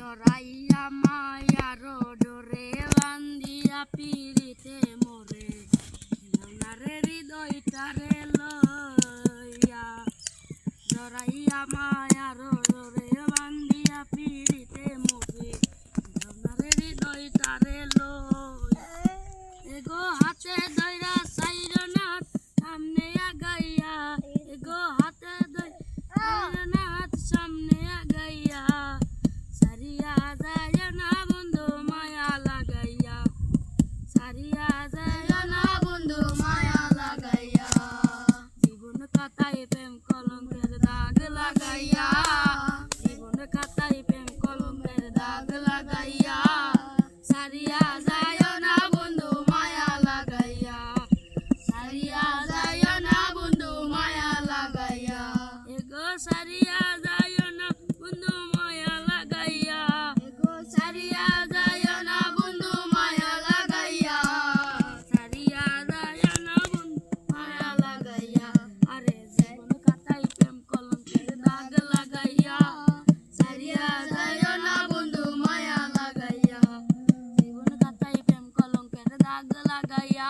জড়াইয়া মায়ার ডোরে বান্ধিয়া পিড়িতে মোরে নারে হৃদয়টারে লইয়া জড়াইয়া মায়ার ডোরে বান্ধিয়া পিড়িতে মোরে নারে হৃদয়টারে লইয়া এগো হাতে ধইরা সাইরনাথ সামনে আগাইয়া এগো হাতে ধইরা সামনে আগাইয়া সারিয়া যায় না বন্ধু মায়া লাগাইয়া সারিয়া যায় না বন্ধু মায়া লাগাইয়া জীবন কাটাই প্রেম কলঙ্কের দাগ লাগাইয়া জীবন কাটাই প্রেম কলঙ্কের দাগ লাগাইয়া সারিয়া যায় না বন্ধু মায়া লাগাইয়া সারিয়া যায় না বন্ধু মায়া লাগাইয়া এগো সারিয়া যায় না বন্ধু মায়া লাগাইয়া এগো সারিয়া যায় না বন্ধু মায়া লাগাইয়া সারিয়া যায় না বন্ধু মায়া লাগাইয়া আরে জীবন কাটাই প্রেম কলঙ্কের দাগ লাগাইয়া সারিয়া যায় না বন্ধু মায়া লাগাইয়া জীবন কাটাই প্রেম কলঙ্কের দাগ লাগাইয়া